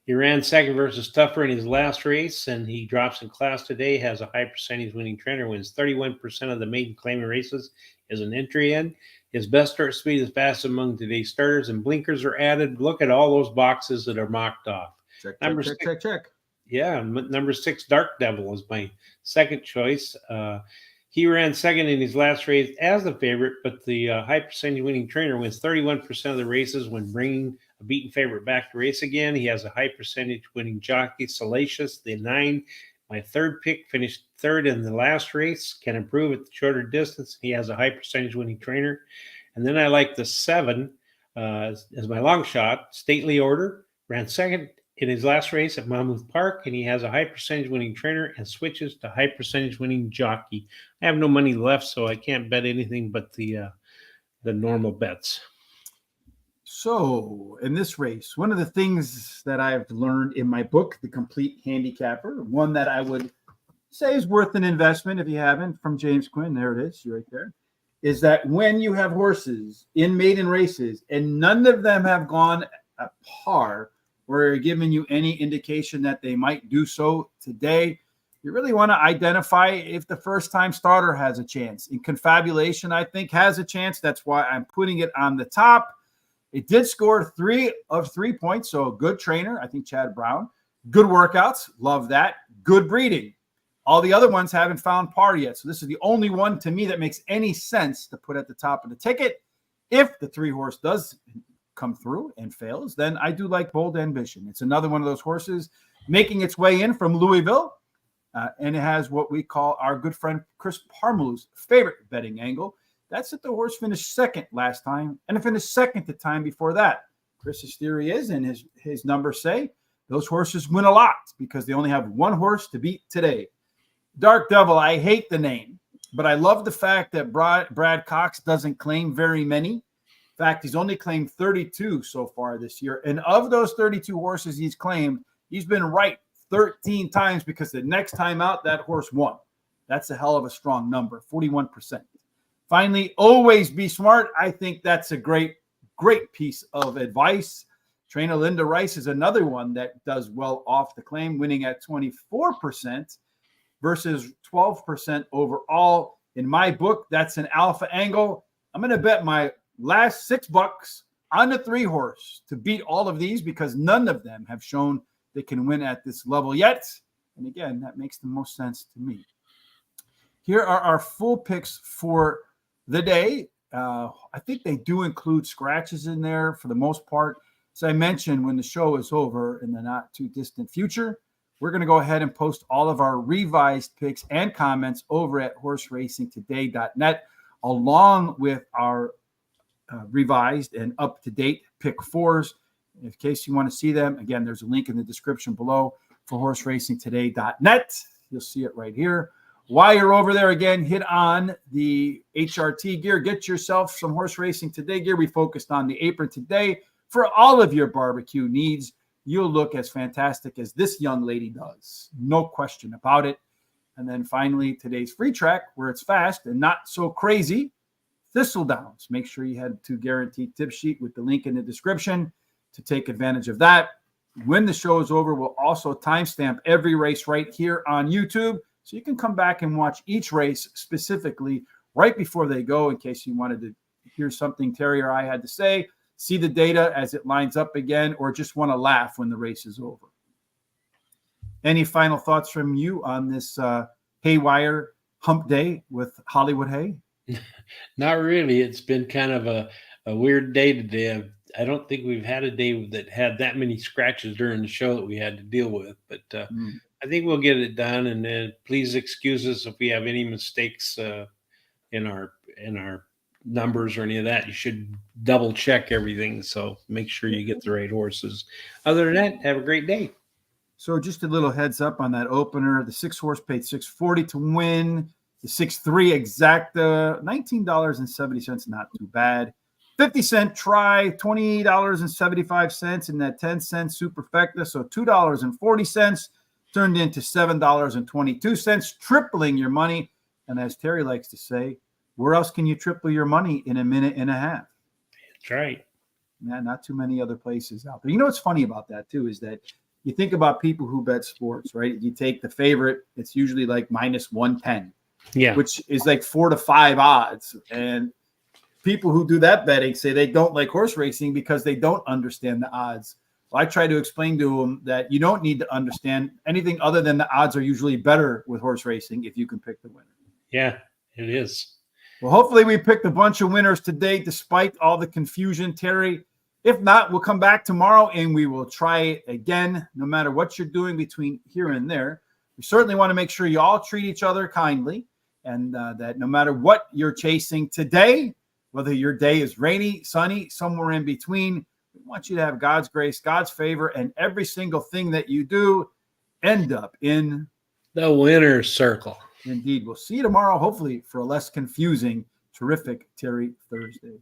He ran second versus Tougher in his last race, and he drops in class today, has a high percentage winning trainer, wins 31% of the maiden claiming races as an entry in. His best start speed is fast among today's starters, and blinkers are added. Look at all those boxes that are mocked off. Check. Yeah, number 6, Dark Devil is my second choice. He ran second in his last race as the favorite, but the high percentage winning trainer wins 31% of the races when bringing a beaten favorite back to race again. He has a high percentage winning jockey, Salacious, the 9. My third pick finished third in the last race, can improve at the shorter distance. He has a high percentage winning trainer. And then I like the 7 as my long shot, Stately Order. Ran second in his last race at Monmouth Park, and he has a high percentage winning trainer and switches to high percentage winning jockey. I have no money left, so I can't bet anything but the normal bets. So in this race, one of the things that I've learned in my book, The Complete Handicapper, one that I would say is worth an investment if you haven't, from James Quinn, there it is, right there, is that when you have horses in maiden races and none of them have gone at par or are giving you any indication that they might do so today, you really want to identify if the first-time starter has a chance. In Confabulation, I think, has a chance. That's why I'm putting it on the top. It did score 3 of 3 points, so a good trainer, I think Chad Brown. Good workouts, love that. Good breeding. All the other ones haven't found par yet, so this is the only one to me that makes any sense to put at the top of the ticket. If the 3-horse does come through and fails, then I do like Bold Ambition. It's another one of those horses making its way in from Louisville, and it has what we call our good friend Chris Parmalou's favorite betting angle. That's that the horse finished second last time, and it finished second the time before that. Chris's theory is, and his numbers say, those horses win a lot because they only have one horse to beat today. Dark Devil, I hate the name, but I love the fact that Brad Cox doesn't claim very many. In fact, he's only claimed 32 so far this year. And of those 32 horses he's claimed, he's been right 13 times because the next time out, that horse won. That's a hell of a strong number, 41%. Finally, always be smart. I think that's a great piece of advice. Trainer Linda Rice is another one that does well off the claim, winning at 24% versus 12% overall. In my book, that's an alpha angle. I'm going to bet my last $6 on the 3-horse to beat all of these because none of them have shown they can win at this level yet. And again, that makes the most sense to me. Here are our full picks for the day. I think they do include scratches in there for the most part. As I mentioned, when the show is over in the not too distant future, we're going to go ahead and post all of our revised picks and comments over at horseracingtoday.net, along with our revised and up-to-date pick 4s. In case you want to see them, again, there's a link in the description below for horseracingtoday.net. You'll see it right here. While you're over there, again, hit on the HRT gear. Get yourself some Horse Racing Today gear. We focused on the apron today. For all of your barbecue needs, you'll look as fantastic as this young lady does. No question about it. And then finally, today's free track, where it's fast and not so crazy, Thistledowns. Make sure you head to Guaranteed Tip Sheet with the link in the description to take advantage of that. When the show is over, we'll also timestamp every race right here on YouTube, so you can come back and watch each race specifically right before they go in case you wanted to hear something Terry or I had to say, see the data as it lines up again, or just want to laugh when the race is over. Any final thoughts from you on this haywire hump day with Hollywood Hay? Not really. It's been kind of a weird day today. I don't think we've had a day that had that many scratches during the show that we had to deal with, but I think we'll get it done. And please excuse us if we have any mistakes in our numbers or any of that. You should double check everything, so make sure you get the right horses. Other than that, have a great day. So just a little heads up on that opener. The 6-horse paid $6.40 to win. The 6-3 exacta, $19.70, not too bad. 50-cent try, $20.75 in that 10-cent superfecta, so $2.40 turned into $7.22, tripling your money. And as Terry likes to say, where else can you triple your money in a minute and a half? That's right. Yeah, not too many other places out there. You know what's funny about that, too, is that you think about people who bet sports, right? You take the favorite, it's usually like minus 110, which is like 4 to 5 odds. And people who do that betting say they don't like horse racing because they don't understand the odds. Well, I try to explain to them that you don't need to understand anything other than the odds are usually better with horse racing if you can pick the winner. Yeah, it is. Well, hopefully we picked a bunch of winners today despite all the confusion, Terry. If not, we'll come back tomorrow and we will try it again, no matter what you're doing between here and there. We certainly want to make sure you all treat each other kindly and that no matter what you're chasing today, whether your day is rainy, sunny, somewhere in between, I want you to have God's grace, God's favor, and every single thing that you do end up in the winner's circle. Indeed. We'll see you tomorrow, hopefully, for a less confusing, terrific Terry Thursday.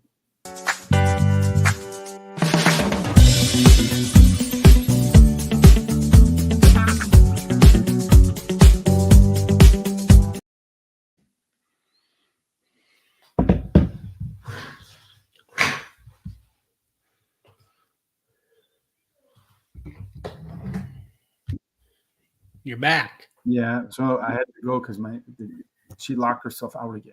You're back. Yeah, so I had to go because she locked herself out again.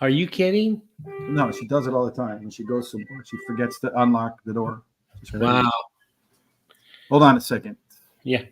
Are you kidding? No, she does it all the time. When she goes somewhere, she forgets to unlock the door. Wow. Hold on a second. Yeah.